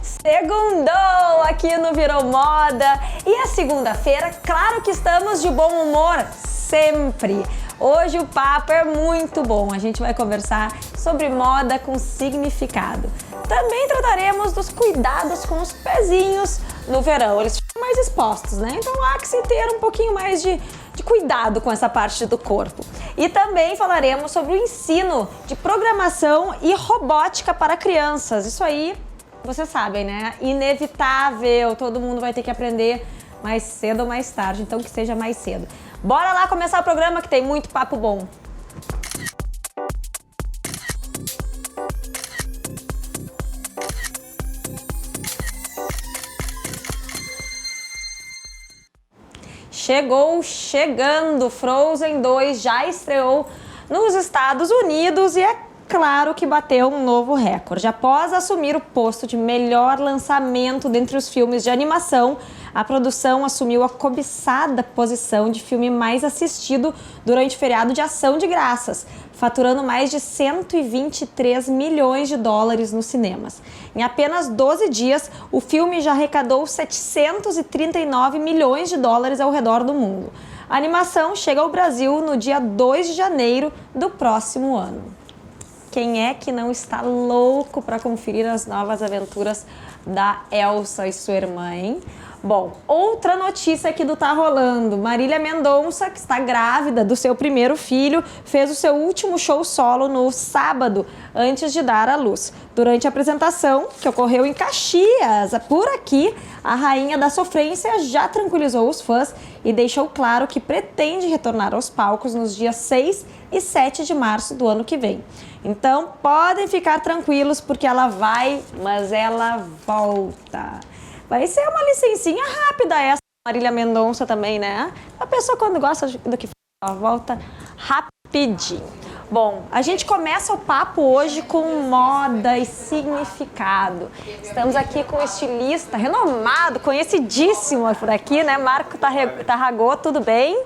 Segundou aqui no Virou Moda. E a segunda-feira, claro que estamos de bom humor, sempre. Hoje o papo é muito bom. A gente vai conversar sobre moda com significado. Também trataremos dos cuidados com os pezinhos no verão. Eles ficam mais expostos, né? Então há que se ter um pouquinho mais de cuidado com essa parte do corpo. E também falaremos sobre o ensino de programação e robótica para crianças. Isso aí, vocês sabem, né? Inevitável, todo mundo vai ter que aprender mais cedo ou mais tarde, então que seja mais cedo. Bora lá começar o programa que tem muito papo bom. Chegando, Frozen 2 já estreou nos Estados Unidos e é claro que bateu um novo recorde. Após assumir o posto de melhor lançamento dentre os filmes de animação, a produção assumiu a cobiçada posição de filme mais assistido durante o feriado de Ação de Graças, faturando mais de 123 milhões de dólares nos cinemas. Em apenas 12 dias, o filme já arrecadou 739 milhões de dólares ao redor do mundo. A animação chega ao Brasil no dia 2 de janeiro do próximo ano. Quem é que não está louco para conferir as novas aventuras da Elsa e sua irmã, hein? Bom, outra notícia aqui do Tá Rolando. Marília Mendonça, que está grávida do seu primeiro filho, fez o seu último show solo no sábado, antes de dar à luz. Durante a apresentação, que ocorreu em Caxias, por aqui, a rainha da sofrência já tranquilizou os fãs e deixou claro que pretende retornar aos palcos nos dias 6 e 7 de março do ano que vem. Então, podem ficar tranquilos porque ela vai, mas ela volta. Vai ser uma licencinha rápida essa, Marília Mendonça também, né? A pessoa quando gosta do que faz, volta rapidinho. Bom, a gente começa o papo hoje com moda e significado. Estamos aqui com o estilista renomado, conhecidíssimo por aqui, né? Marco Tarragó, tudo bem?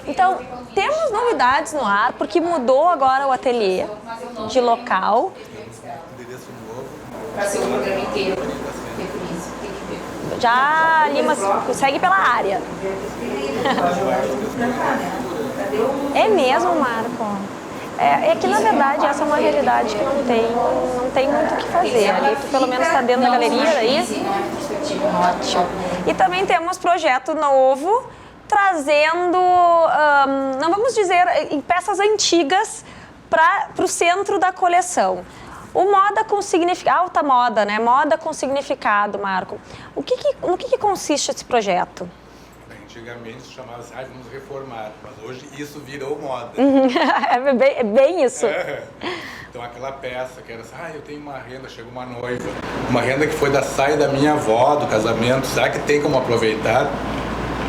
Então, temos novidades no ar, porque mudou agora o ateliê de local. Para ser o programa inteiro. Já ali, mas segue pela área. É mesmo, Marco? É que, na verdade, essa é uma realidade que não tem muito o que fazer. Ali, tu pelo menos está dentro da galeria, daí? Ótimo. E também temos projeto novo, trazendo, não vamos dizer, peças antigas para o centro da coleção. O moda com significado, alta moda, né? Moda com significado, Marco. No que consiste esse projeto? Antigamente se chamava assim, vamos reformar, mas hoje isso virou moda. É bem isso. Então aquela peça que era assim, eu tenho uma renda, chega uma noiva, uma renda que foi da saia da minha avó, do casamento, será que tem como aproveitar?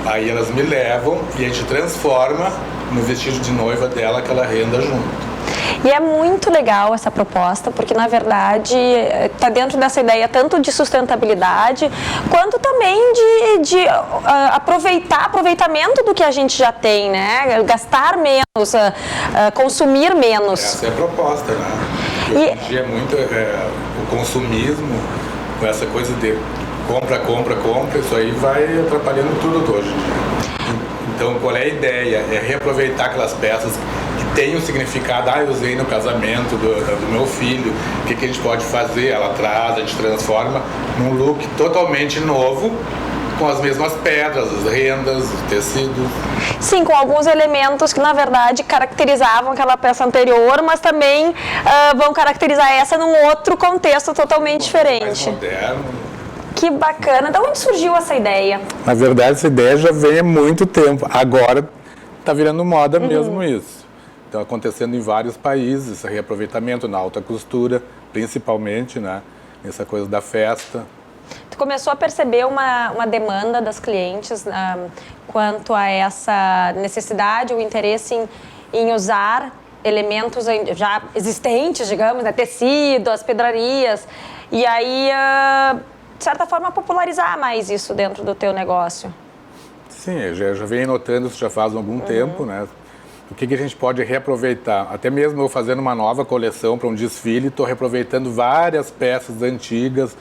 Aí elas me levam e a gente transforma no vestido de noiva dela aquela renda junto. E é muito legal essa proposta, porque na verdade está dentro dessa ideia tanto de sustentabilidade, quanto também de aproveitamento do que a gente já tem, né? Gastar menos, consumir menos. Essa é a proposta, né? Hoje em dia é muito o consumismo, com essa coisa de compra, isso aí vai atrapalhando tudo hoje em dia. Então, qual é a ideia? É reaproveitar aquelas peças que têm um significado. Eu usei no casamento do meu filho. O que a gente pode fazer? Ela traz, a gente transforma num look totalmente novo, com as mesmas pedras, as rendas, o tecido. Sim, com alguns elementos que, na verdade, caracterizavam aquela peça anterior, mas também vão caracterizar essa num outro contexto totalmente diferente. Mais moderno. Que bacana. De onde surgiu essa ideia? Na verdade, essa ideia já vem há muito tempo. Agora está virando moda mesmo isso. Então, acontecendo em vários países, esse reaproveitamento na alta costura, principalmente, né? Essa coisa da festa. Tu começou a perceber uma demanda das clientes quanto a essa necessidade ou interesse em usar elementos já existentes, digamos, né? Tecido, as pedrarias. E aí, de certa forma, popularizar mais isso dentro do teu negócio. Sim, eu já venho notando isso já faz algum tempo, né? O que a gente pode reaproveitar? Até mesmo eu fazendo uma nova coleção para um desfile, estou reaproveitando várias peças antigas,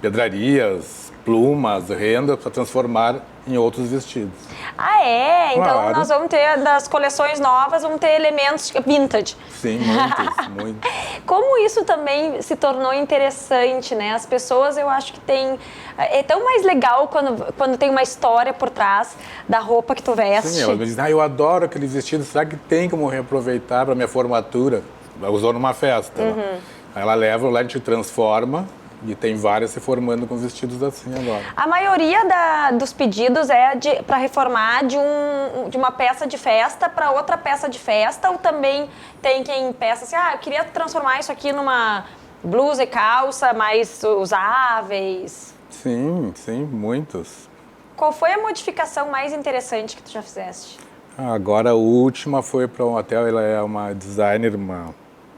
pedrarias, plumas, renda para transformar em outros vestidos. Ah, é? Então Claro. nós vamos ter, das coleções novas, vamos ter elementos vintage. Sim, muitos, muitos. Como isso também se tornou interessante, né? As pessoas, eu acho que tem... É tão mais legal quando tem uma história por trás da roupa que tu veste. Sim, ela me diz, eu adoro aquele vestido, será que tem como reaproveitar para minha formatura? Ela usou numa festa. Lá. Aí ela leva, lá a gente transforma e tem várias se formando com vestidos assim agora. A maioria dos pedidos é para reformar de uma peça de festa para outra peça de festa, ou também tem quem peça assim, eu queria transformar isso aqui numa blusa e calça mais usáveis. Sim, sim, muitos. Qual foi a modificação mais interessante que tu já fizeste? Agora a última foi para um hotel, ela é uma designer, uma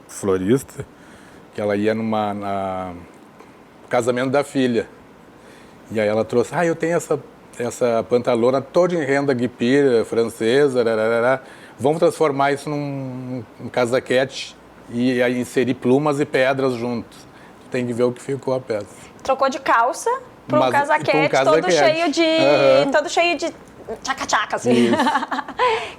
florista, que ela ia no casamento da filha. E aí ela trouxe, eu tenho essa pantalona toda em renda guipira, francesa, vamos transformar isso num casaquete e aí inserir plumas e pedras juntos. Tem que ver o que ficou a peça. Trocou de calça para um casaquete todo cheio de tchaca-tchaca, assim.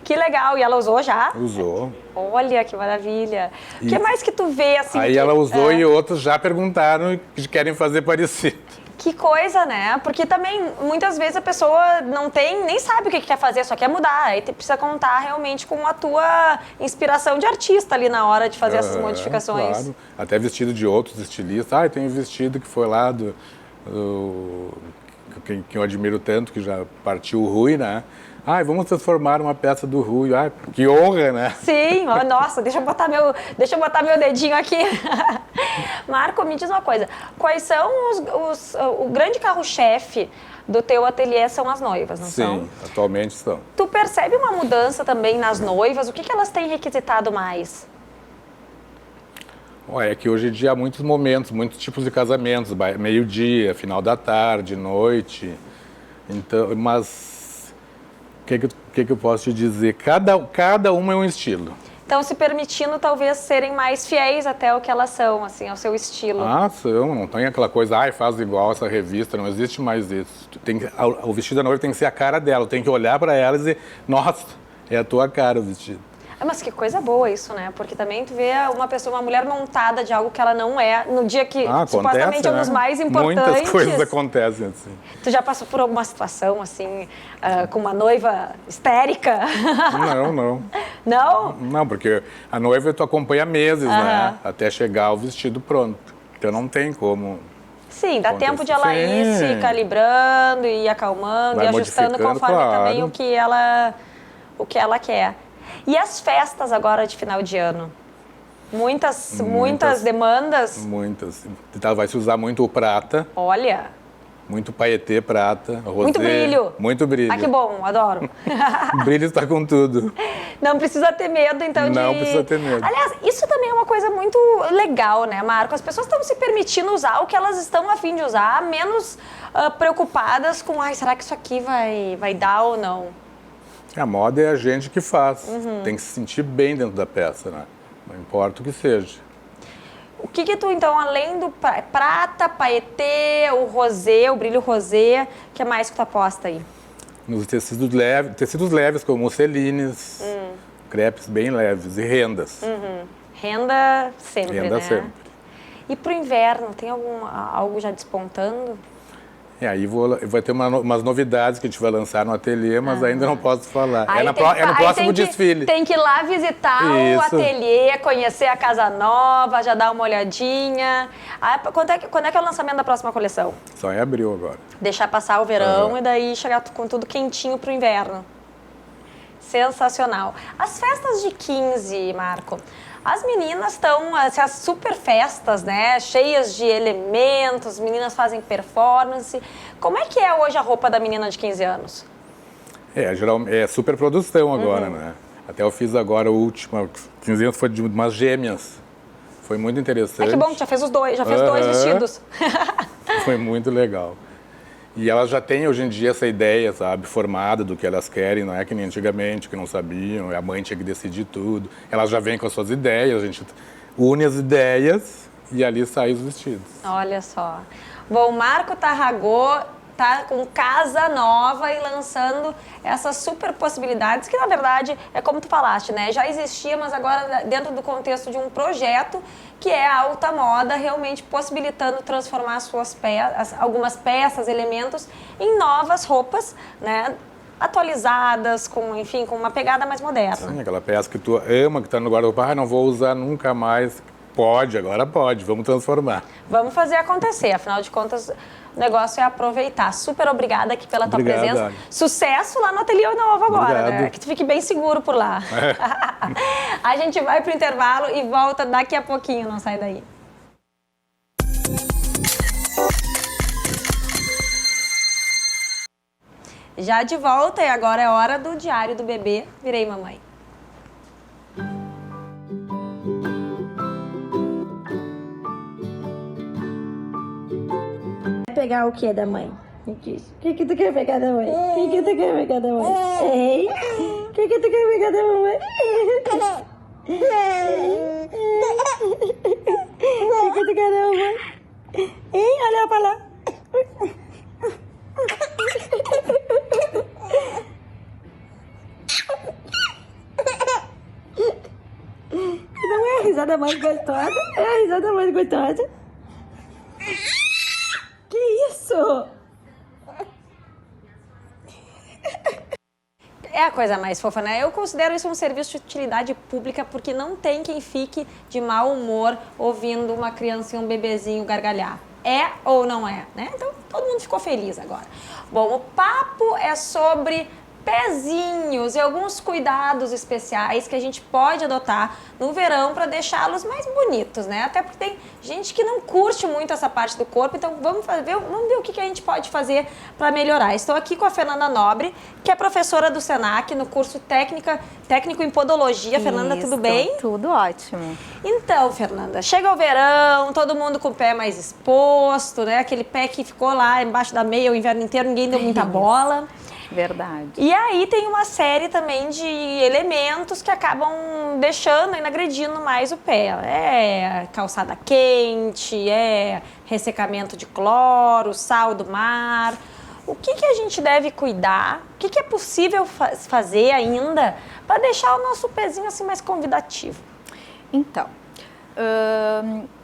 Que legal. E ela usou já? Usou. Olha, que maravilha. O que mais que tu vê, assim? Aí ela usou e outros já perguntaram e querem fazer parecido. Que coisa, né? Porque também, muitas vezes, a pessoa nem sabe o que quer fazer, só quer mudar. Aí precisa contar realmente com a tua inspiração de artista ali na hora de fazer essas modificações. Claro. Até vestido de outros estilistas. Tem um vestido que foi lá quem eu admiro tanto, que já partiu o Rui, né? Vamos transformar uma peça do Rui. Que honra, né? Sim, nossa, deixa eu botar meu dedinho aqui. Marco, me diz uma coisa. Quais são o grande carro-chefe do teu ateliê são as noivas, não são? Sim, atualmente são. Tu percebe uma mudança também nas noivas? O que elas têm requisitado mais? É que hoje em dia há muitos momentos, muitos tipos de casamentos, meio-dia, final da tarde, noite. Então, mas o que eu posso te dizer? Cada uma é um estilo. Então, se permitindo, talvez, serem mais fiéis até ao que elas são, assim, ao seu estilo. Não tem aquela coisa, faz igual essa revista, não existe mais isso. O vestido da noiva tem que ser a cara dela, tem que olhar para ela e dizer, nossa, é a tua cara o vestido. Mas que coisa boa isso, né? Porque também tu vê uma mulher montada de algo que ela não é, no dia que supostamente é um dos mais importantes. Muitas coisas acontecem assim. Tu já passou por alguma situação, assim, com uma noiva histérica? Não. Não? Não, porque a noiva tu acompanha meses, né? Até chegar o vestido pronto. Então não tem como... Sim, dá tempo de ela ir se calibrando e acalmando, vai e ajustando conforme também o que ela quer. E as festas agora de final de ano? Muitas demandas? Muitas. Então, vai se usar muito o prata. Olha! Muito paetê prata, rosé. Muito brilho. Muito brilho. Que bom, adoro. O brilho está com tudo. Não precisa ter medo, então, Não precisa ter medo. Aliás, isso também é uma coisa muito legal, né, Marco? As pessoas estão se permitindo usar o que elas estão a fim de usar, menos preocupadas com, será que isso aqui vai dar ou não? A moda é a gente que faz. Tem que se sentir bem dentro da peça, né? Não importa o que seja. O que tu, então, além do prata, paetê, o rosé, o brilho rosé, o que mais que tu aposta aí? Nos tecidos leves como musselines, crepes bem leves e rendas. Renda sempre, Renda né? sempre. E pro inverno, tem algo já despontando? Aí vai ter umas novidades que a gente vai lançar no ateliê, mas ainda não posso falar. Aí É no próximo desfile. Tem que ir lá visitar o ateliê, conhecer a casa nova, já dar uma olhadinha. Quando é que é o lançamento da próxima coleção? Só em abril agora. Deixar passar o verão e daí chegar com tudo quentinho pro inverno. Sensacional. As festas de 15, Marco. As meninas estão, as super festas, né, cheias de elementos, meninas fazem performance. Como é que é hoje a roupa da menina de 15 anos? É super produção agora, né? Até eu fiz agora o último, 15 anos foi de umas gêmeas. Foi muito interessante. Que bom que já fez dois vestidos. Foi muito legal. E elas já têm hoje em dia essa ideia, sabe, formada do que elas querem, não é que nem antigamente, que não sabiam, a mãe tinha que decidir tudo. Elas já vêm com as suas ideias, a gente une as ideias e ali saem os vestidos. Olha só. Bom, o Marco Tarragó tá com casa nova e lançando essas super possibilidades que, na verdade, é como tu falaste, né? Já existia, mas agora dentro do contexto de um projeto que é a alta moda, realmente possibilitando transformar algumas peças, elementos em novas roupas, né? Atualizadas, enfim, com uma pegada mais moderna. Sim, aquela peça que tu ama, que está no guarda-roupa, não vou usar nunca mais. Pode, agora pode, vamos transformar. Vamos fazer acontecer, afinal de contas, o negócio é aproveitar. Super obrigada aqui pela tua presença. Ana. Sucesso lá no Ateliê Novo agora, né? Que tu fique bem seguro por lá. A gente vai pro intervalo e volta daqui a pouquinho, não sai daí. Já de volta e agora é hora do Diário do Bebê. Virei mamãe. Pegar o que da mãe? O que tu quer pegar da mãe? O que tu quer pegar da mãe? Ei? O que tu quer pegar da mamãe? O que tu quer da mamãe? Ei, olha pra lá. Não é a risada mais gostosa? É a risada mais gostosa? Que isso? É a coisa mais fofa, né? Eu considero isso um serviço de utilidade pública porque não tem quem fique de mau humor ouvindo uma criança e um bebezinho gargalhar. É ou não é, né? Então, todo mundo ficou feliz agora. Bom, o papo é sobre pezinhos e alguns cuidados especiais que a gente pode adotar no verão para deixá-los mais bonitos, né? Até porque tem gente que não curte muito essa parte do corpo, então vamos ver o que a gente pode fazer para melhorar. Estou aqui com a Fernanda Nobre, que é professora do Senac no curso técnico em podologia. Isso, Fernanda, tudo bem? Tudo ótimo. Então, Fernanda, chega o verão, todo mundo com o pé mais exposto, né? Aquele pé que ficou lá embaixo da meia o inverno inteiro, ninguém deu muita bola. Verdade. E aí tem uma série também de elementos que acabam deixando, agredindo mais o pé. É calçada quente, é ressecamento de cloro, sal do mar. O que a gente deve cuidar? O que é possível fazer ainda para deixar o nosso pezinho assim mais convidativo? Então,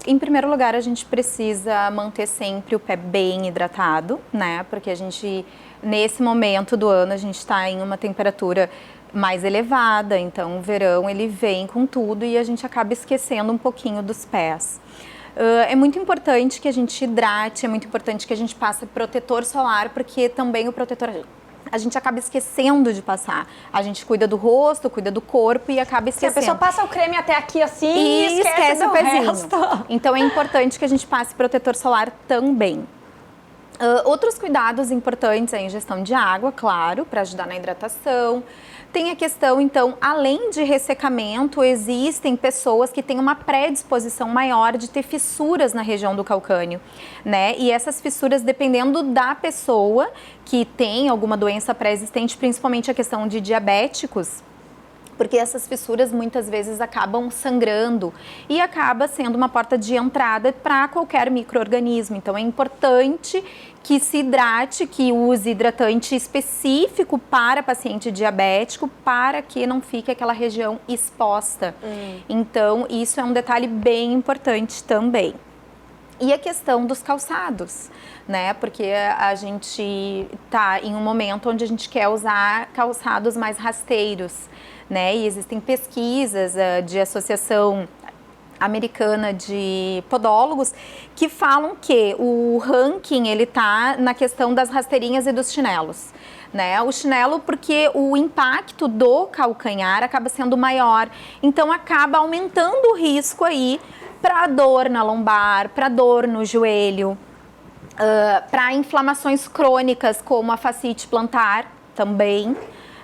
em primeiro lugar, a gente precisa manter sempre o pé bem hidratado, né? Porque a gente, nesse momento do ano, a gente está em uma temperatura mais elevada, então o verão ele vem com tudo e a gente acaba esquecendo um pouquinho dos pés. É muito importante que a gente hidrate, é muito importante que a gente passe protetor solar, porque também o protetor a gente acaba esquecendo de passar. A gente cuida do rosto, cuida do corpo e acaba esquecendo. Se a pessoa passa o creme até aqui assim e esquece o pezinho. Resto. Então é importante que a gente passe protetor solar também. Outros cuidados importantes é a ingestão de água, claro, para ajudar na hidratação. Tem a questão, então, além de ressecamento, existem pessoas que têm uma predisposição maior de ter fissuras na região do calcânio, né? E essas fissuras, dependendo da pessoa que tem alguma doença pré-existente, principalmente a questão de diabéticos, porque essas fissuras muitas vezes acabam sangrando e acaba sendo uma porta de entrada para qualquer micro-organismo. Então é importante que se hidrate, que use hidratante específico para paciente diabético, para que não fique aquela região exposta. Então isso é um detalhe bem importante também. E a questão dos calçados, né? Porque a gente está em um momento onde a gente quer usar calçados mais rasteiros, né? E existem pesquisas de associação americana de podólogos que falam que o ranking ele tá na questão das rasteirinhas e dos chinelos, né? O chinelo porque o impacto do calcanhar acaba sendo maior, então acaba aumentando o risco aí para dor na lombar, para dor no joelho, para inflamações crônicas como a fascite plantar também,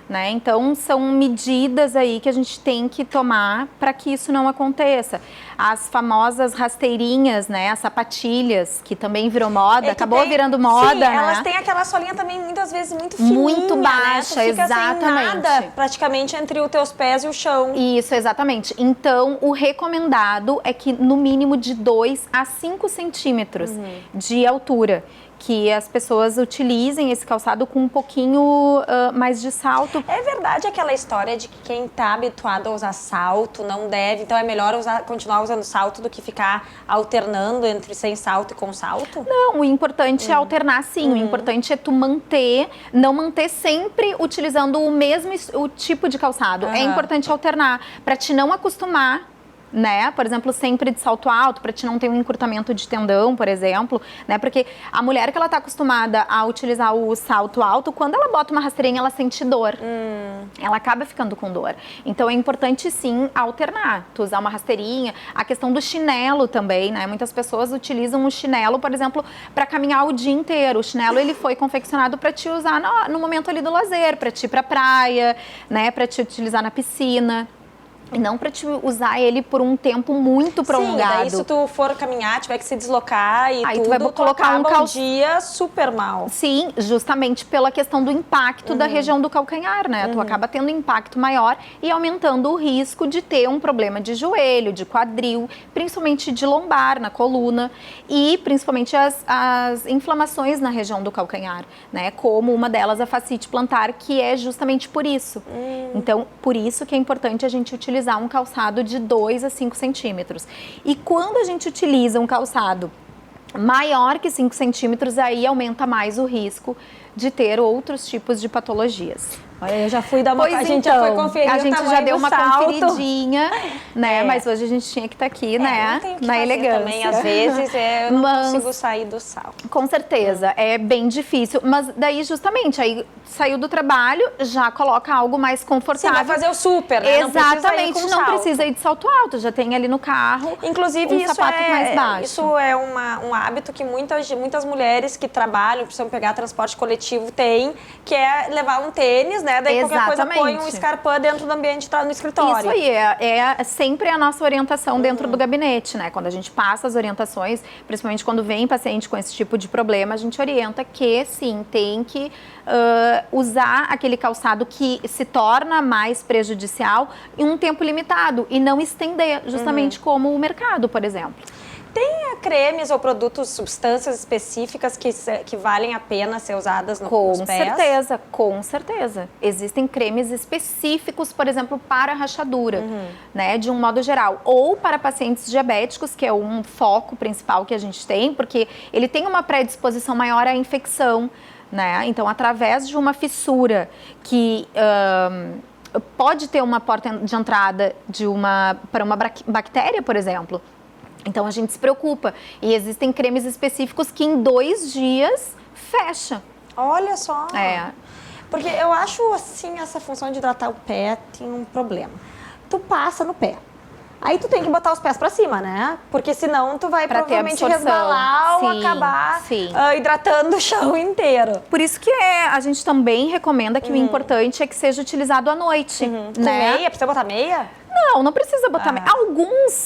né? Então são medidas aí que a gente tem que tomar para que isso não aconteça. as famosas rasteirinhas, né? As sapatilhas, que também virou moda, acabou virando moda, sim, né? Elas têm aquela solinha também muitas vezes muito fininha, muito baixa, né? Tu fica exatamente. sem nada praticamente entre os teus pés e o chão. Isso, exatamente. Então, o recomendado é que no mínimo de 2 a 5 centímetros de altura, que as pessoas utilizem esse calçado com um pouquinho mais de salto. É verdade aquela história de que quem está habituado a usar salto não deve, então é melhor continuar usando salto do que ficar alternando entre sem salto e com salto? Não, o importante é alternar sim, o importante é tu não manter sempre utilizando o tipo de calçado. É importante alternar, para te não acostumar, né? Por exemplo, sempre de salto alto, para te não ter um encurtamento de tendão, por exemplo, né? Porque a mulher que ela tá acostumada a utilizar o salto alto, quando ela bota uma rasteirinha, ela sente dor. Ela acaba ficando com dor. Então, é importante, sim, alternar. Tu usar uma rasteirinha. A questão do chinelo também, né? Muitas pessoas utilizam o chinelo, por exemplo, para caminhar o dia inteiro. O chinelo, ele foi confeccionado para te usar no momento ali do lazer, para te ir pra praia, né? Para te utilizar na piscina. E não para te usar ele por um tempo muito prolongado. Sim, daí se tu for caminhar, tiver que se deslocar e aí tudo, tu vai colocar um dia super mal. Sim, justamente pela questão do impacto da região do calcanhar, né? Tu acaba tendo um impacto maior e aumentando o risco de ter um problema de joelho, de quadril, principalmente de lombar, na coluna e principalmente as inflamações na região do calcanhar, né? Como uma delas a fascite plantar, que é justamente por isso. Então, por isso que é importante a gente utilizar um calçado de 2 a 5 centímetros. E quando a gente utiliza um calçado maior que 5 centímetros, aí aumenta mais o risco de ter outros tipos de patologias. Olha, eu já fui dar uma... Pois a gente já foi então, conferir a gente o já deu uma salto. conferidinha, né? Mas hoje a gente tinha que estar aqui, né? Não tem o que na fazer elegância. também, às vezes eu não consigo sair do salto. Com certeza, é bem difícil. Mas daí, justamente, aí saiu do trabalho, já coloca algo mais confortável. Sim, vai fazer o super, né? Exatamente, não precisa ir de salto alto, já tem ali no carro. Inclusive, um sapato mais baixo. Isso é um hábito que muitas mulheres que trabalham, precisam pegar transporte coletivo, têm, que é levar um tênis, né? Daí qualquer coisa põe um escarpão dentro do ambiente, no escritório. Isso aí, é sempre a nossa orientação dentro do gabinete, né? Quando a gente passa as orientações, principalmente quando vem paciente com esse tipo de problema, a gente orienta que, sim, tem que usar aquele calçado que se torna mais prejudicial em um tempo limitado e não estender, justamente como o mercado, por exemplo. Tem cremes ou produtos, substâncias específicas que valem a pena ser usadas nos pés? Com certeza. Existem cremes específicos, por exemplo, para rachadura, né, de um modo geral. Ou para pacientes diabéticos, que é um foco principal que a gente tem, porque ele tem uma predisposição maior à infecção, né? Então, através de uma fissura que... pode ter uma porta de entrada para uma bactéria, por exemplo. Então, a gente se preocupa. E existem cremes específicos que em 2 dias fecha. Olha só! É. Porque eu acho, assim, essa função de hidratar o pé tem um problema. Tu passa no pé. Aí tu tem que botar os pés pra cima, né? Porque senão tu vai provavelmente resbalar ou acabar hidratando o chão inteiro. Por isso que a gente também recomenda que o importante é que seja utilizado à noite, né? Com meia? Precisa botar meia? Não precisa botar meia.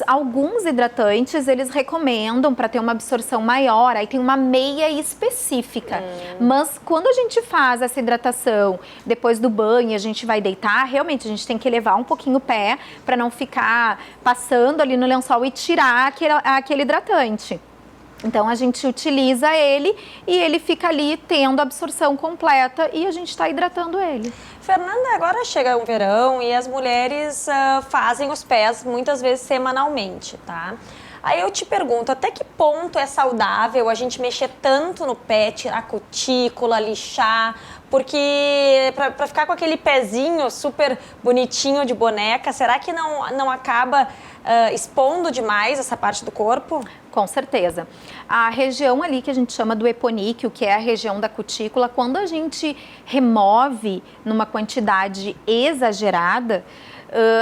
Alguns hidratantes, eles recomendam para ter uma absorção maior, aí tem uma meia específica. Mas quando a gente faz essa hidratação, depois do banho, a gente vai deitar, realmente a gente tem que elevar um pouquinho o pé para não ficar passando ali no lençol e tirar aquele hidratante. Então, a gente utiliza ele e ele fica ali tendo a absorção completa e a gente está hidratando ele. Fernanda, agora chega o verão e as mulheres fazem os pés muitas vezes semanalmente, tá? Aí eu te pergunto, até que ponto é saudável a gente mexer tanto no pé, tirar a cutícula, lixar, porque para ficar com aquele pezinho super bonitinho de boneca, será que não acaba expondo demais essa parte do corpo? Com certeza. A região ali que a gente chama do eponíqueo, que é a região da cutícula, quando a gente remove numa quantidade exagerada,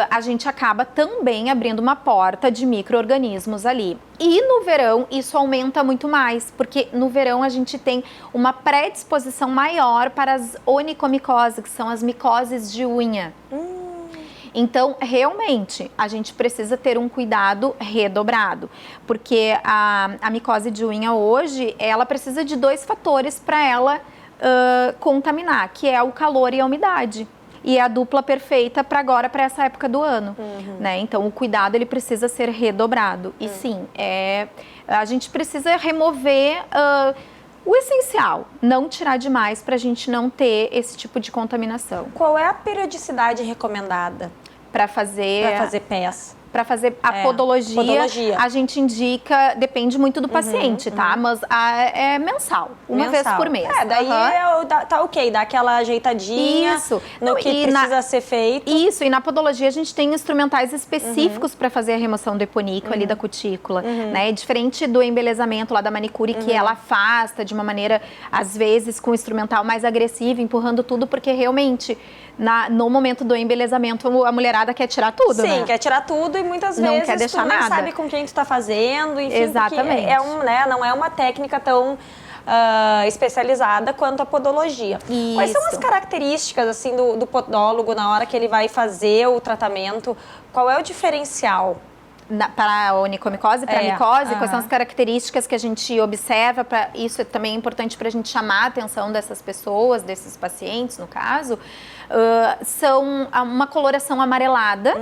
a gente acaba também abrindo uma porta de micro-organismos ali. E no verão isso aumenta muito mais, porque no verão a gente tem uma predisposição maior para as onicomicoses, que são as micoses de unha. Então, realmente, a gente precisa ter um cuidado redobrado, porque a micose de unha hoje, ela precisa de 2 fatores para ela contaminar, que é o calor e a umidade. E é a dupla perfeita para agora, para essa época do ano, né? Então, o cuidado, ele precisa ser redobrado. E sim, a gente precisa remover o essencial, não tirar demais para a gente não ter esse tipo de contaminação. Qual é a periodicidade recomendada Para fazer PES? Para fazer a podologia, a gente indica, depende muito do paciente, tá? Mas é mensal, uma vez por mês. Daí tá ok, dá aquela ajeitadinha no que precisa ser feito. Isso, e na podologia a gente tem instrumentais específicos para fazer a remoção do eponíqueo ali da cutícula, né? Diferente do embelezamento lá da manicure, que ela afasta de uma maneira, às vezes, com o instrumental mais agressivo, empurrando tudo, porque realmente, no momento do embelezamento, a mulherada quer tirar tudo, né? Sim, quer tirar tudo e muitas não vezes quer deixar tu nem nada. sabe com quem tu tá fazendo, enfim, exatamente. Não é uma técnica tão especializada quanto a podologia. Isso. Quais são as características assim do podólogo na hora que ele vai fazer o tratamento? Qual é o diferencial? Para a onicomicose, para a micose, quais são as características que a gente observa, isso também é importante para a gente chamar a atenção dessas pessoas, desses pacientes, no caso, são uma coloração amarelada,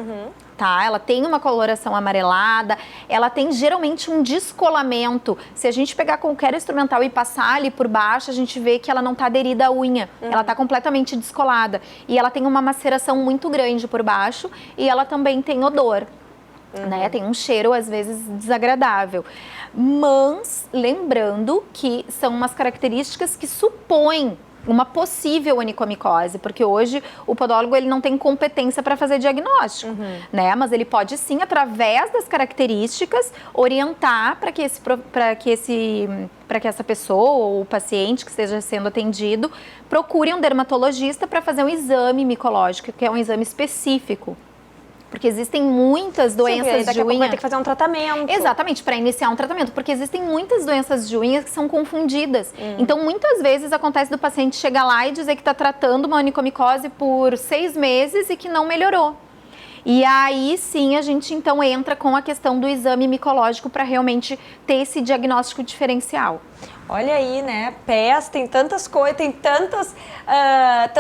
tá? Ela tem uma coloração amarelada, ela tem geralmente um descolamento. Se a gente pegar qualquer instrumental e passar ali por baixo, a gente vê que ela não está aderida à unha, ela está completamente descolada. E ela tem uma maceração muito grande por baixo e ela também tem odor. Né? Tem um cheiro, às vezes, desagradável. Mas, lembrando que são umas características que supõem uma possível onicomicose, porque hoje o podólogo ele não tem competência para fazer diagnóstico, né? Mas ele pode sim, através das características, orientar para que essa pessoa ou o paciente que esteja sendo atendido procure um dermatologista para fazer um exame micológico, que é um exame específico. Porque existem muitas doenças de unha. Vai ter que fazer um tratamento. Exatamente, para iniciar um tratamento. Porque existem muitas doenças de unha que são confundidas. Então, muitas vezes acontece do paciente chegar lá e dizer que está tratando uma onicomicose por 6 meses e que não melhorou. E aí sim a gente então entra com a questão do exame micológico para realmente ter esse diagnóstico diferencial. Olha aí, né? PES tem tantas coisas, tem tantos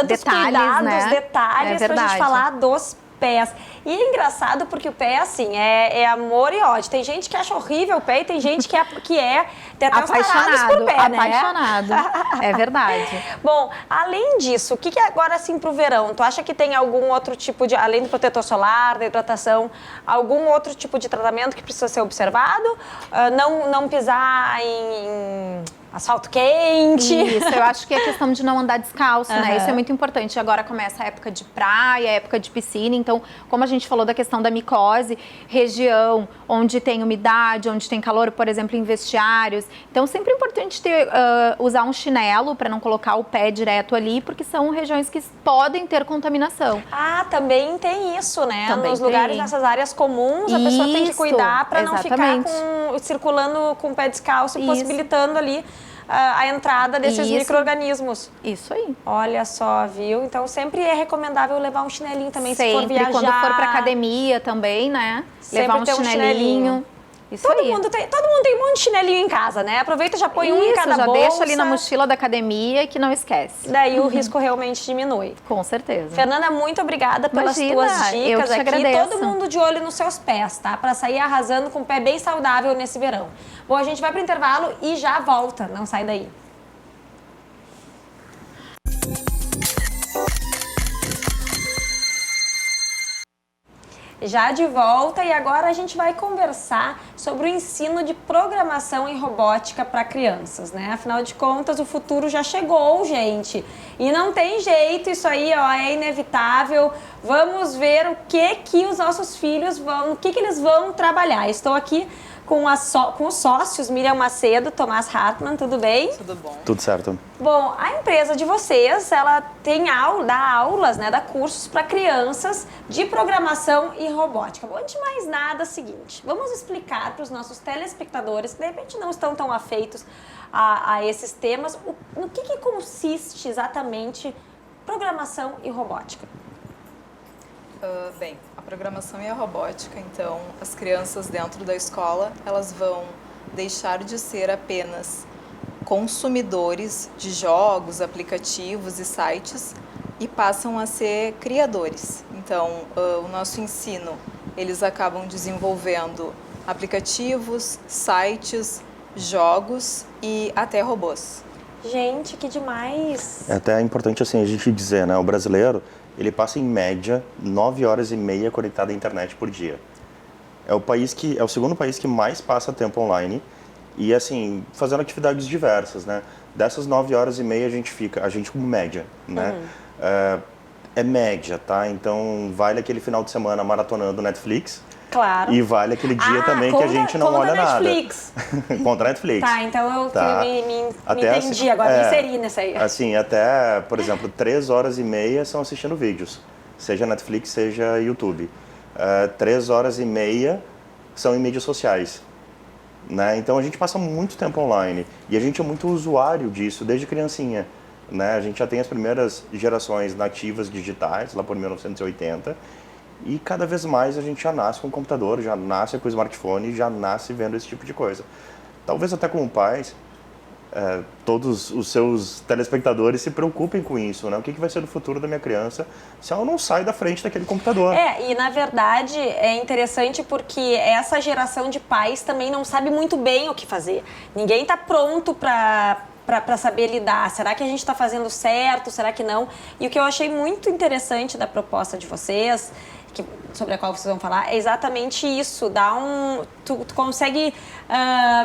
detalhes, cuidados, né? detalhes pra gente falar dos pés. E é engraçado porque o pé, assim, é amor e ódio. Tem gente que acha horrível o pé e tem gente que tem até apaixonado por pé, né? Apaixonado, é verdade. Bom, além disso, o que agora, assim, pro verão? Tu acha que tem algum outro tipo de, além do protetor solar, da hidratação, algum outro tipo de tratamento que precisa ser observado? Não pisar em asfalto quente. Isso, eu acho que é questão de não andar descalço, né? Isso é muito importante. Agora começa a época de praia, a época de piscina. Então, como a gente falou da questão da micose, região onde tem umidade, onde tem calor, por exemplo, em vestiários. Então, sempre é importante usar um chinelo para não colocar o pé direto ali, porque são regiões que podem ter contaminação. Ah, também tem isso, né? Também nos lugares, nessas áreas comuns, a pessoa tem que cuidar para não ficar circulando com o pé descalço e possibilitando ali a entrada desses micro-organismos. Isso aí. Olha só, viu? Então sempre é recomendável levar um chinelinho também, se for viajar. Quando for pra academia também, né? Sempre levar um chinelinho. Isso todo mundo tem um monte de chinelinho em casa, né? Aproveita e já põe um em cada bolsa. Já deixa ali na mochila da academia e que não esquece. Daí o risco realmente diminui. Com certeza. Fernanda, muito obrigada pelas tuas dicas aqui. Agradeço. Todo mundo de olho nos seus pés, tá? Pra sair arrasando com o pé bem saudável nesse verão. Bom, a gente vai pro intervalo e já volta. Não sai daí. Já de volta, e agora a gente vai conversar sobre o ensino de programação em robótica para crianças, né? Afinal de contas, o futuro já chegou, gente. E não tem jeito, isso aí, ó, é inevitável. Vamos ver o que os nossos filhos vão, o que eles vão trabalhar. Estou aqui com os sócios, Miriam Macedo, Tomás Hartmann, tudo bem? Tudo bom. Tudo certo. Bom, a empresa de vocês, ela dá aulas, né, dá cursos para crianças de programação e robótica. Bom, antes de mais nada, é o seguinte, vamos explicar para os nossos telespectadores que de repente não estão tão afeitos a esses temas, no que consiste exatamente programação e robótica. Bem, a programação e a robótica, então, as crianças dentro da escola, elas vão deixar de ser apenas consumidores de jogos, aplicativos e sites e passam a ser criadores. Então, o nosso ensino, eles acabam desenvolvendo aplicativos, sites, jogos e até robôs. Gente, que demais! É até importante assim a gente dizer, né? O brasileiro, ele passa em média 9 horas e meia conectado à internet por dia. É o segundo país que mais passa tempo online e assim, fazendo atividades diversas, né? Dessas 9 horas e meia a gente com média, né? É média, tá? Então vale aquele final de semana maratonando Netflix. Claro. E vale aquele dia também que a gente não olha Netflix. nada. Contra a Netflix. Tá, então eu me Até entendi, agora me inseri nessa aí. Assim, até, por exemplo, 3 horas e meia são assistindo vídeos. Seja Netflix, seja YouTube. 3 horas e meia são em mídias sociais. Né? Então a gente passa muito tempo online. E a gente é muito usuário disso desde criancinha. Né? A gente já tem as primeiras gerações nativas digitais, lá por 1980. E cada vez mais a gente já nasce com o computador, já nasce com o smartphone, já nasce vendo esse tipo de coisa. Talvez até como pais, todos os seus telespectadores se preocupem com isso, né? O que vai ser do futuro da minha criança se ela não sai da frente daquele computador? E na verdade é interessante porque essa geração de pais também não sabe muito bem o que fazer. Ninguém está pronto para saber lidar. Será que a gente está fazendo certo? Será que não? E o que eu achei muito interessante da proposta de vocês, sobre a qual vocês vão falar, é exatamente isso. Tu consegue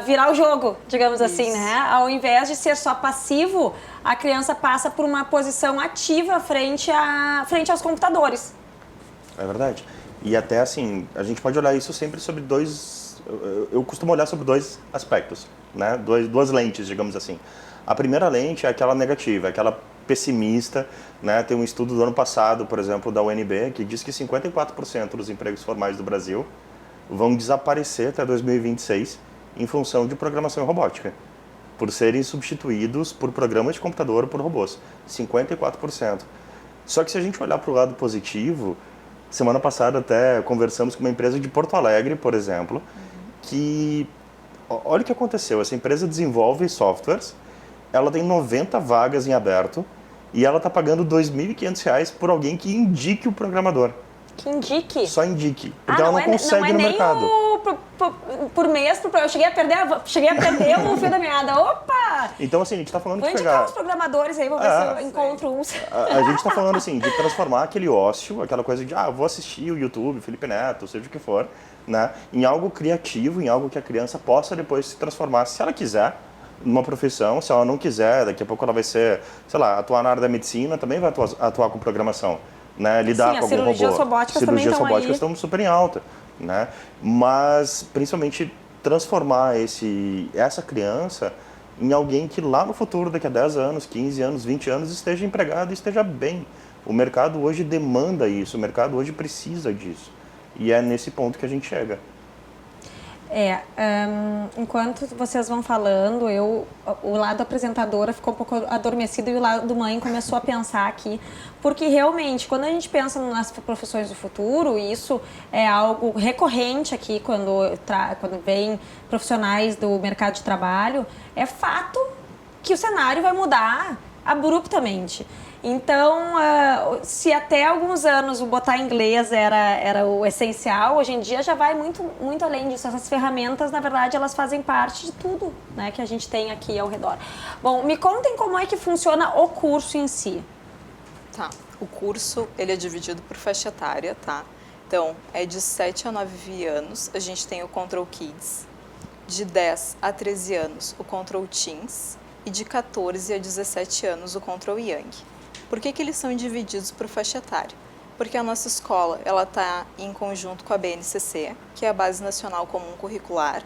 virar o jogo, digamos assim, né? Ao invés de ser só passivo, a criança passa por uma posição ativa frente aos computadores. É verdade. E até assim, a gente pode olhar isso sempre sobre eu costumo olhar sobre 2 aspectos, né? Duas lentes, digamos assim. A primeira lente é aquela negativa, aquela pessimista, né? Tem um estudo do ano passado, por exemplo, da UNB, que diz que 54% dos empregos formais do Brasil vão desaparecer até 2026 em função de programação e robótica, por serem substituídos por programas de computador ou por robôs. 54%. Só que se a gente olhar para o lado positivo, semana passada até conversamos com uma empresa de Porto Alegre, por exemplo, que olha o que aconteceu. Essa empresa desenvolve softwares, ela tem 90 vagas em aberto e ela está pagando R$ 2.500 por alguém que indique o programador. Que indique? Só indique. Porque ela não consegue no mercado. Por mês, eu cheguei a perder o fio da meada. Opa! Então, assim, a gente está falando vou de indicar os programadores aí, vou ver se eu encontro uns. A gente está falando, assim, de transformar aquele ócio, aquela coisa de, vou assistir o YouTube, Felipe Neto, seja o que for, né, em algo criativo, em algo que a criança possa depois se transformar, se ela quiser, numa profissão. Se ela não quiser, daqui a pouco ela vai ser, sei lá, atuar na área da medicina, também vai atuar com programação, né? Lidar com algum robô. Cirurgias robóticas estão super em alta, né? Mas, principalmente, transformar essa criança em alguém que lá no futuro, daqui a 10 anos, 15 anos, 20 anos, esteja empregado e esteja bem. O mercado hoje demanda isso, o mercado hoje precisa disso. E é nesse ponto que a gente chega. Enquanto vocês vão falando, o lado apresentadora ficou um pouco adormecido e o lado mãe começou a pensar aqui, porque realmente, quando a gente pensa nas profissões do futuro, isso é algo recorrente aqui quando vem profissionais do mercado de trabalho, é fato que o cenário vai mudar abruptamente. Então, se até alguns anos o botar inglês era o essencial, hoje em dia já vai muito, muito além disso. Essas ferramentas, na verdade, elas fazem parte de tudo, né, que a gente tem aqui ao redor. Bom, me contem como é que funciona o curso em si. Tá, o curso ele é dividido por faixa etária, tá? Então, é de 7 a 9 anos, a gente tem o Control Kids, de 10 a 13 anos o Control Teens e de 14 a 17 anos o Control Young. Por que eles são divididos por faixa etária? Porque a nossa escola está em conjunto com a BNCC, que é a Base Nacional Comum Curricular,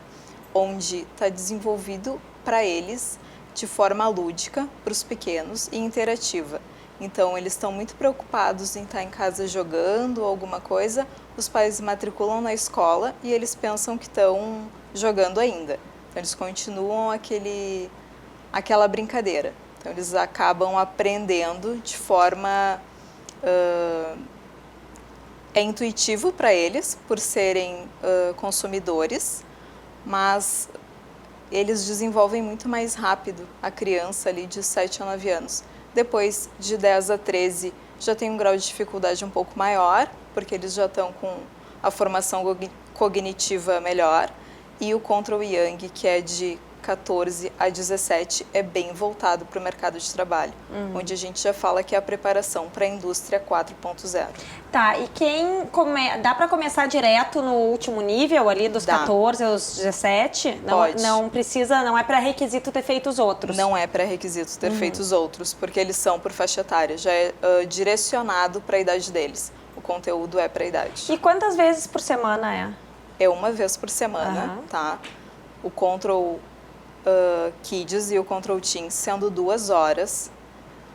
onde está desenvolvido para eles de forma lúdica, para os pequenos e interativa. Então, eles estão muito preocupados em estar em casa jogando alguma coisa, os pais matriculam na escola e eles pensam que estão jogando ainda. Então, eles continuam aquela brincadeira. Então, eles acabam aprendendo de forma É intuitivo para eles, por serem consumidores, mas eles desenvolvem muito mais rápido a criança ali de 7 a 9 anos. Depois, de 10 a 13, já tem um grau de dificuldade um pouco maior, porque eles já estão com a formação cognitiva melhor. E o Control Young, que é de 14 a 17, é bem voltado para o mercado de trabalho, onde a gente já fala que é a preparação para a indústria 4.0. Tá, e dá para começar direto no último nível ali, dos 14 aos 17? Pode. Não precisa, não é pré-requisito ter feito os outros? Não é pré-requisito ter feito os outros, porque eles são por faixa etária, já é direcionado para a idade deles. O conteúdo é para a idade. E quantas vezes por semana é? É uma vez por semana, tá? O Control Kids e o Control Teens sendo 2 horas,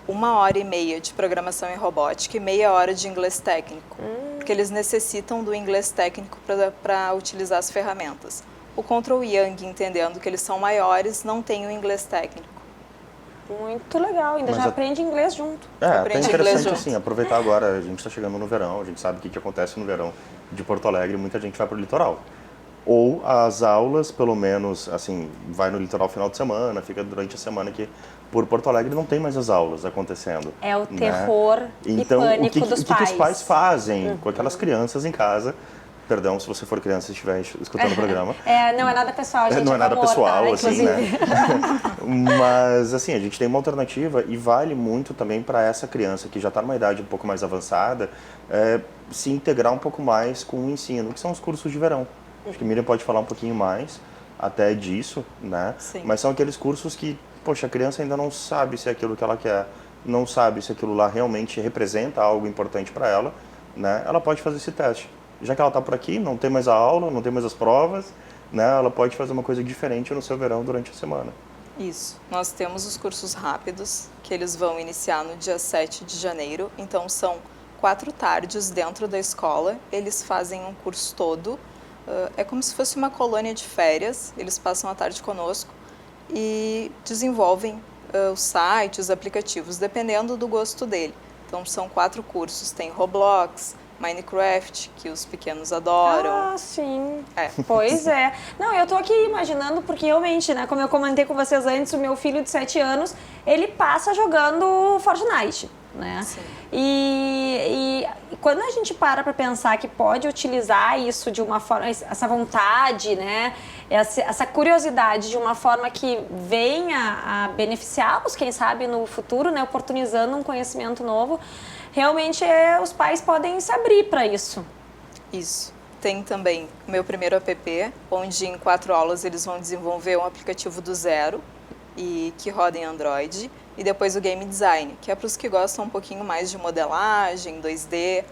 1h30 de programação em robótica e meia hora de inglês técnico, porque eles necessitam do inglês técnico para utilizar as ferramentas. O Control Young, entendendo que eles são maiores, não tem o inglês técnico. Muito legal, ainda Mas já aprende inglês junto. até Aprende interessante inglês assim, aproveitar agora, a gente está chegando no verão, a gente sabe o que acontece no verão de Porto Alegre, muita gente vai para o litoral. Ou as aulas, pelo menos, assim, vai no litoral final de semana, fica durante a semana que por Porto Alegre não tem mais as aulas acontecendo. É o terror e então, pânico dos pais. O que os pais fazem com aquelas crianças em casa? Perdão se você for criança e estiver escutando o programa. Não é nada pessoal, gente. Não é nada amor, pessoal, tá? assim, né? Mas, assim, a gente tem uma alternativa e vale muito também para essa criança que já está numa idade um pouco mais avançada, se integrar um pouco mais com o ensino, que são os cursos de verão. Acho que a Miriam pode falar um pouquinho mais até disso, né? Sim. Mas são aqueles cursos que, poxa, a criança ainda não sabe se é aquilo que ela quer, não sabe se aquilo lá realmente representa algo importante para ela, né? Ela pode fazer esse teste. Já que ela está por aqui, não tem mais a aula, não tem mais as provas, né? Ela pode fazer uma coisa diferente no seu verão durante a semana. Isso. Nós temos os cursos rápidos, que eles vão iniciar no dia 7 de janeiro. Então, são 4 tardes dentro da escola. Eles fazem um curso todo. É como se fosse uma colônia de férias. Eles passam a tarde conosco e desenvolvem os sites, os aplicativos, dependendo do gosto dele. Então, são 4 cursos. Tem Roblox, Minecraft, que os pequenos adoram. Ah, sim. Pois é. Não, eu tô aqui imaginando, porque realmente, né, como eu comentei com vocês antes, o meu filho de 7 anos, ele passa jogando Fortnite, né? Sim. E quando a gente para pensar que pode utilizar isso de uma forma, essa vontade, né, essa curiosidade de uma forma que venha a beneficiá-los, quem sabe, no futuro, né, oportunizando um conhecimento novo, realmente os pais podem se abrir para isso. Isso. Tem também o meu primeiro app, onde em 4 aulas eles vão desenvolver um aplicativo do zero e que roda em Android. E depois o Game Design, que é para os que gostam um pouquinho mais de modelagem, 2D.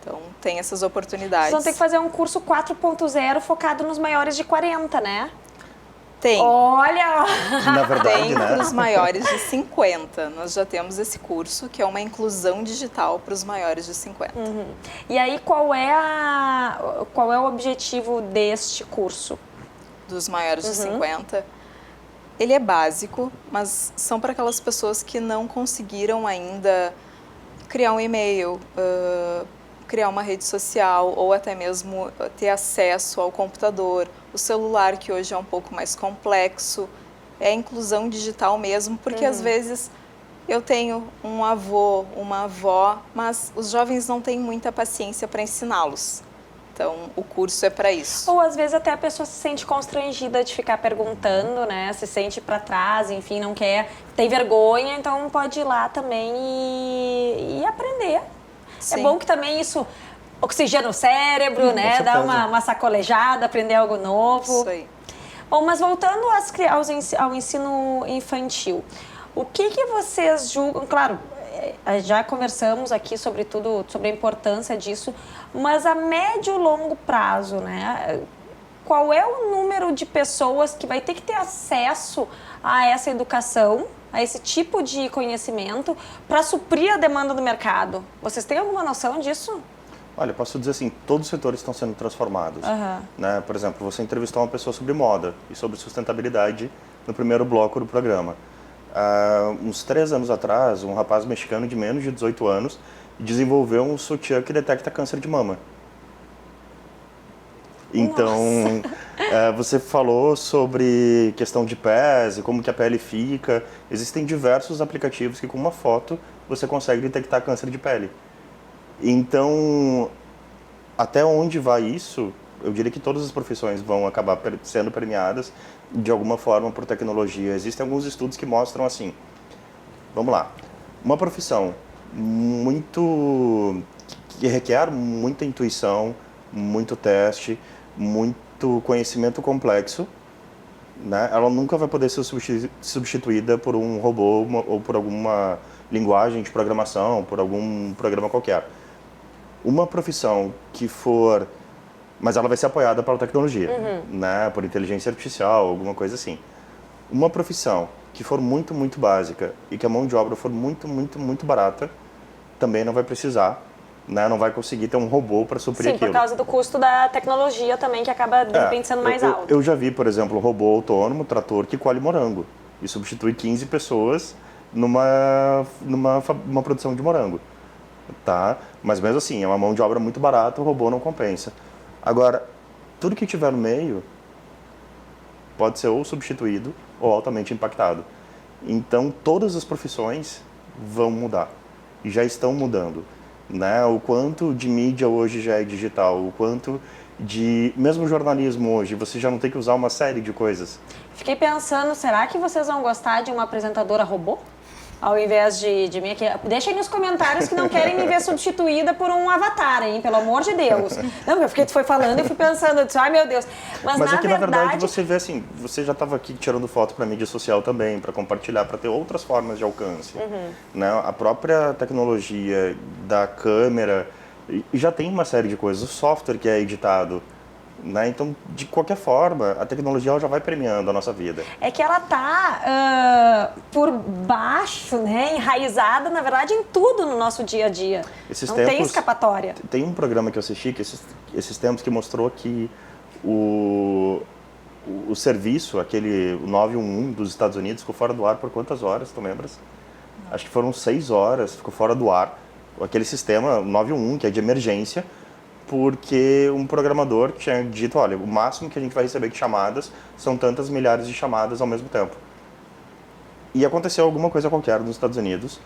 Então, tem essas oportunidades. Vocês vão ter que fazer um curso 4.0 focado nos maiores de 40, né? Tem. Olha! Na verdade, Tem né? para os maiores de 50. Nós já temos esse curso, que é uma inclusão digital para os maiores de 50. E aí, qual é o objetivo deste curso? Dos maiores de 50. Ele é básico, mas são para aquelas pessoas que não conseguiram ainda criar um e-mail, criar uma rede social ou até mesmo ter acesso ao computador. O celular, que hoje é um pouco mais complexo, é a inclusão digital mesmo, porque às vezes eu tenho um avô, uma avó, mas os jovens não têm muita paciência para ensiná-los. Então, o curso é para isso. Ou às vezes até a pessoa se sente constrangida de ficar perguntando, né? Se sente para trás, enfim, não quer, tem vergonha, então pode ir lá também e aprender. Sim. É bom que também isso oxigena o cérebro, né? Dá uma sacolejada, aprender algo novo. Isso aí. Bom, mas voltando ao ensino infantil, o que vocês julgam? Claro, já conversamos aqui sobre tudo, sobre a importância disso, mas a médio e longo prazo, né? Qual é o número de pessoas que vai ter que ter acesso a essa educação, a esse tipo de conhecimento, para suprir a demanda do mercado? Vocês têm alguma noção disso? Olha, posso dizer assim, todos os setores estão sendo transformados. Né? Por exemplo, você entrevistou uma pessoa sobre moda e sobre sustentabilidade no primeiro bloco do programa. Uns 3 anos atrás, um rapaz mexicano de menos de 18 anos desenvolveu um sutiã que detecta câncer de mama. Então, você falou sobre questão de pés e como que a pele fica. Existem diversos aplicativos que com uma foto você consegue detectar câncer de pele. Então, até onde vai isso? Eu diria que todas as profissões vão acabar sendo premiadas de alguma forma por tecnologia. Existem alguns estudos que mostram assim, vamos lá, uma profissão que requer muita intuição, muito teste, muito conhecimento complexo, né? Ela nunca vai poder ser substituída por um robô ou por alguma linguagem de programação, por algum programa qualquer. Uma profissão que for... Mas ela vai ser apoiada pela tecnologia, né? Por inteligência artificial, alguma coisa assim. Uma profissão que for muito, muito básica e que a mão de obra for muito, muito, muito barata, também não vai precisar, né? Não vai conseguir ter um robô para suprir aquilo. Sim, por causa do custo da tecnologia também, que acaba, de repente, sendo mais alto. Eu já vi, por exemplo, um robô autônomo, trator, que colhe morango e substitui 15 pessoas numa produção de morango, tá? Mas mesmo assim, é uma mão de obra muito barata, o robô não compensa. Agora, tudo que tiver no meio pode ser ou substituído ou altamente impactado. Então, todas as profissões vão mudar e já estão mudando, né? O quanto de mídia hoje já é digital, o quanto de... Mesmo jornalismo hoje, você já não tem que usar uma série de coisas. Fiquei pensando, será que vocês vão gostar de uma apresentadora robô? Ao invés de mim aqui. Deixa aí nos comentários que não querem me ver substituída por um avatar, hein? Pelo amor de Deus. Não, porque tu foi falando e eu fui pensando, eu disse, ai meu Deus. Mas é que na verdade você vê assim, você já estava aqui tirando foto para mídia social também, para compartilhar, para ter outras formas de alcance. Né? A própria tecnologia da câmera já tem uma série de coisas, o software que é editado. Né? Então, de qualquer forma, a tecnologia ela já vai premiando a nossa vida. É que ela tá por baixo, né, enraizada, na verdade, em tudo no nosso dia a dia. Não tem escapatória. Tem um programa que eu assisti que esses tempos que mostrou que o serviço, o 911 dos Estados Unidos, ficou fora do ar por quantas horas, tu lembras? Acho que foram 6 horas, ficou fora do ar. Aquele sistema 911, que é de emergência, porque um programador tinha dito, olha, o máximo que a gente vai receber de chamadas são tantas milhares de chamadas ao mesmo tempo. E aconteceu alguma coisa qualquer nos Estados Unidos,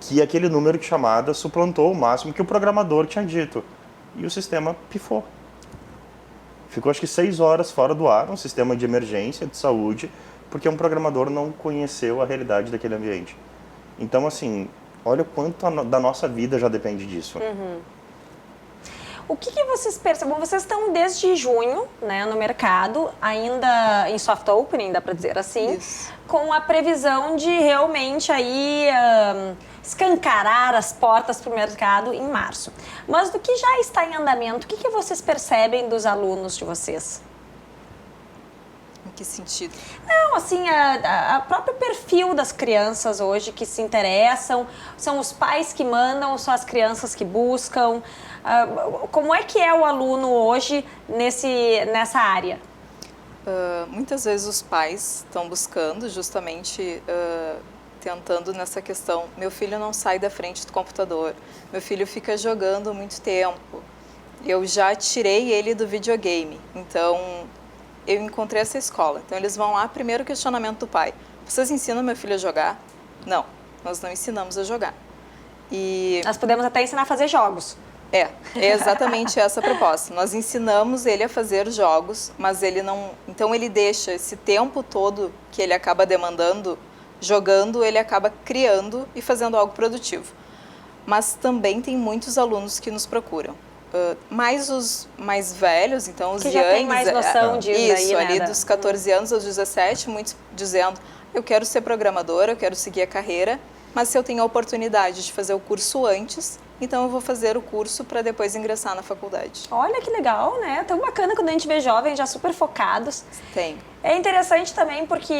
que aquele número de chamadas suplantou o máximo que o programador tinha dito. E o sistema pifou. Ficou acho que 6 horas fora do ar, um sistema de emergência de saúde, porque um programador não conheceu a realidade daquele ambiente. Então, assim, olha o quanto da nossa vida já depende disso. O que vocês percebem? Vocês estão desde junho, né, no mercado, ainda em soft opening, dá para dizer assim, Isso. com a previsão de realmente aí escancarar as portas para o mercado em março. Mas do que já está em andamento, o que vocês percebem dos alunos de vocês? Em que sentido? Não, assim, a próprio perfil das crianças hoje que se interessam, são os pais que mandam, são as crianças que buscam. Como é que é o aluno hoje nessa área? Muitas vezes os pais estão buscando justamente, tentando nessa questão, meu filho não sai da frente do computador, meu filho fica jogando muito tempo, eu já tirei ele do videogame, então eu encontrei essa escola. Então eles vão lá, primeiro questionamento do pai, vocês ensinam meu filho a jogar? Não, nós não ensinamos a jogar. Nós podemos até ensinar a fazer jogos. É exatamente essa a proposta. Nós ensinamos ele a fazer jogos, mas ele não... Então ele deixa esse tempo todo que ele acaba demandando, jogando, ele acaba criando e fazendo algo produtivo. Mas também tem muitos alunos que nos procuram. Mais os mais velhos, então os que já tem mais noção disso. Isso, aí, ali né? dos 14 anos aos 17, muitos dizendo, eu quero ser programadora, eu quero seguir a carreira, mas se eu tenho a oportunidade de fazer o curso antes, então eu vou fazer o curso para depois ingressar na faculdade. Olha que legal, né? Tão bacana quando a gente vê jovens já super focados. Tem. É interessante também porque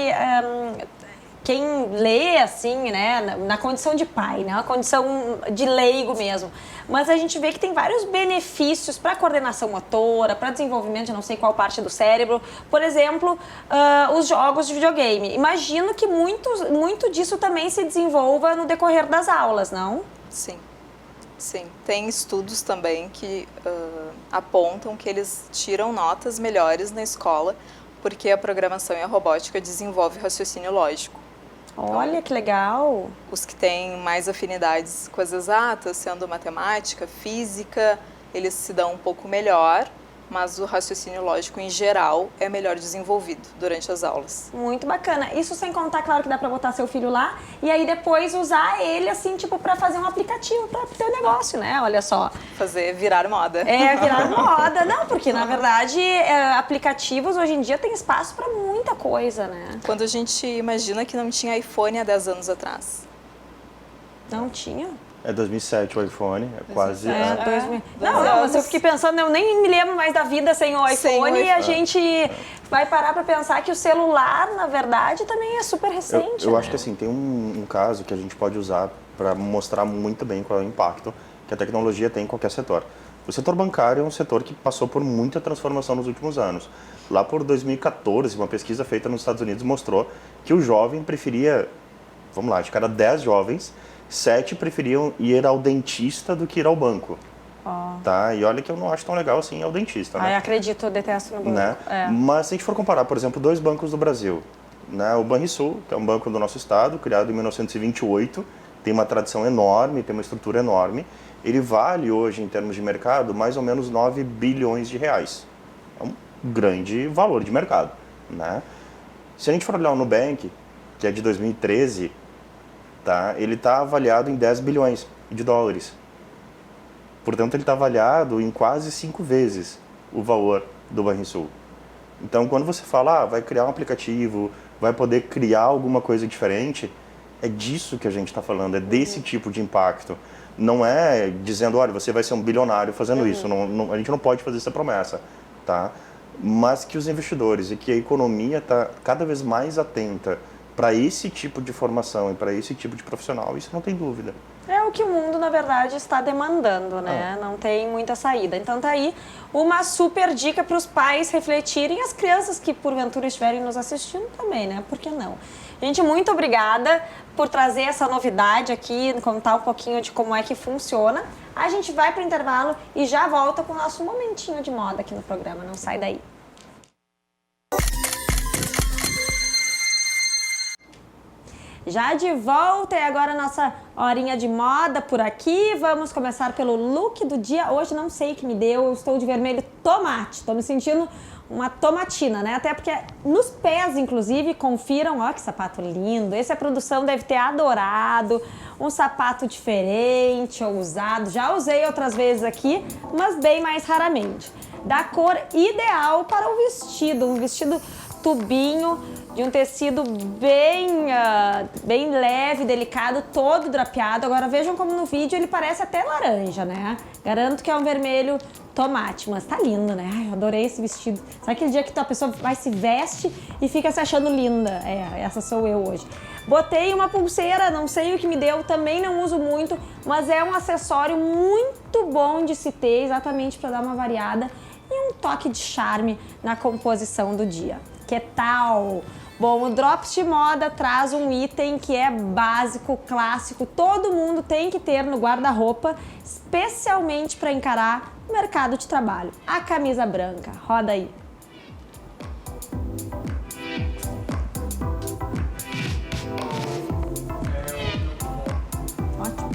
quem lê assim, né, na condição de pai, né, uma condição de leigo mesmo, mas a gente vê que tem vários benefícios para coordenação motora, para desenvolvimento de não sei qual parte do cérebro. Por exemplo, os jogos de videogame. Imagino que muito disso também se desenvolva no decorrer das aulas, não? Sim. Sim, tem estudos também que apontam que eles tiram notas melhores na escola porque a programação e a robótica desenvolve raciocínio lógico. Olha que legal! Os que têm mais afinidades com as exatas, sendo matemática, física, eles se dão um pouco melhor, mas o raciocínio lógico em geral é melhor desenvolvido durante as aulas. Muito bacana. Isso sem contar, claro, que dá pra botar seu filho lá e aí depois usar ele, assim, tipo, pra fazer um aplicativo para o teu negócio, né? Olha só. Fazer virar moda. Virar moda. Não, porque, na verdade, aplicativos hoje em dia tem espaço pra muita coisa, né? Quando a gente imagina que não tinha iPhone há 10 anos atrás. Não tinha? É 2007 o iPhone, é quase... 2000. Não, mas eu fiquei pensando, eu nem me lembro mais da vida sem o iPhone e a gente vai parar pra pensar que o celular, na verdade, também é super recente. Eu né? acho que assim, tem um caso que a gente pode usar para mostrar muito bem qual é o impacto que a tecnologia tem em qualquer setor. O setor bancário é um setor que passou por muita transformação nos últimos anos. Lá por 2014, uma pesquisa feita nos Estados Unidos mostrou que o jovem preferia, vamos lá, de cada 10 jovens, 7 preferiam ir ao dentista do que ir ao banco. Tá? E olha que eu não acho tão legal assim ao dentista, né? Ai, acredito, eu detesto no banco. Né? Mas se a gente for comparar, por exemplo, 2 bancos do Brasil, né? O Banrisul, que é um banco do nosso estado, criado em 1928, tem uma tradição enorme, tem uma estrutura enorme, ele vale hoje, em termos de mercado, mais ou menos 9 bilhões de reais. É um grande valor de mercado, né? Se a gente for olhar o Nubank, que é de 2013, tá? Ele está avaliado em 10 bilhões de dólares. Portanto, ele está avaliado em quase 5 vezes o valor do Banrisul. Então, quando você fala, vai criar um aplicativo, vai poder criar alguma coisa diferente, é disso que a gente está falando, é desse tipo de impacto. Não é dizendo, olha, você vai ser um bilionário fazendo isso. Não, a gente não pode fazer essa promessa, tá? Mas que os investidores e que a economia está cada vez mais atenta para esse tipo de formação e para esse tipo de profissional, isso não tem dúvida. É o que o mundo, na verdade, está demandando, né? Não tem muita saída. Então tá aí uma super dica para os pais refletirem, as crianças que porventura estiverem nos assistindo também, né? Por que não? Gente, muito obrigada por trazer essa novidade aqui, contar um pouquinho de como é que funciona. A gente vai para o intervalo e já volta com o nosso momentinho de moda aqui no programa. Não sai daí. Já de volta, e agora a nossa horinha de moda por aqui. Vamos começar pelo look do dia. Hoje não sei o que me deu, eu estou de vermelho tomate. Estou me sentindo uma tomatina, né? Até porque nos pés, inclusive, confiram, ó que sapato lindo. Esse a produção deve ter adorado. Um sapato diferente, ousado. Já usei outras vezes aqui, mas bem mais raramente. Da cor ideal para o vestido, um vestido tubinho, de um tecido bem leve, delicado, todo drapeado. Agora vejam como no vídeo ele parece até laranja, né? Garanto que é um vermelho tomate, mas tá lindo, né? Ai, eu adorei esse vestido. Sabe aquele dia que a pessoa vai se veste e fica se achando linda? Essa sou eu hoje. Botei uma pulseira, não sei o que me deu, também não uso muito, mas é um acessório muito bom de se ter, exatamente para dar uma variada e um toque de charme na composição do dia. Que tal? Bom, o Drops de Moda traz um item que é básico, clássico, todo mundo tem que ter no guarda-roupa, especialmente para encarar o mercado de trabalho. A camisa branca. Roda aí. Ótimo.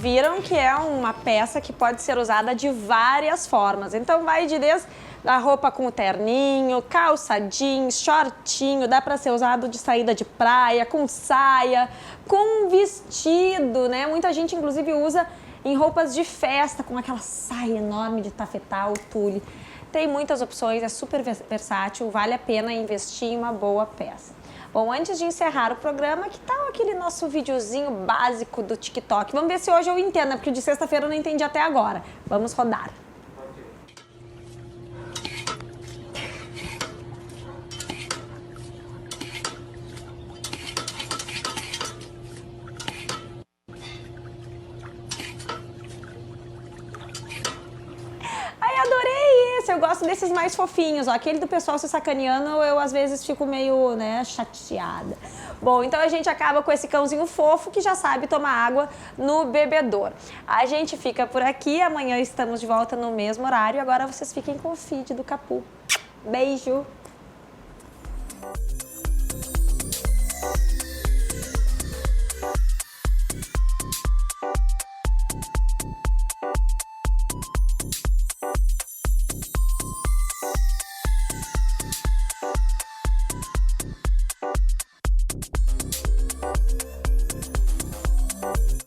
viram que é uma peça que pode ser usada de várias formas. Então vai desde a roupa com o terninho, calça jeans, shortinho, dá para ser usado de saída de praia, com saia, com vestido, né? Muita gente inclusive usa em roupas de festa, com aquela saia enorme de tafetá ou tule. Tem muitas opções, é super versátil, vale a pena investir em uma boa peça. Bom, antes de encerrar o programa, que tal aquele nosso videozinho básico do TikTok? Vamos ver se hoje eu entendo, porque o de sexta-feira eu não entendi até agora. Vamos rodar. Ai, adorei esse! Eu gosto desses mais fofinhos, ó. Aquele do pessoal se sacaneando, eu às vezes fico meio, né, chateada. Bom, então a gente acaba com esse cãozinho fofo que já sabe tomar água no bebedouro. A gente fica por aqui, amanhã estamos de volta no mesmo horário. Agora vocês fiquem com o feed do Capu. Beijo!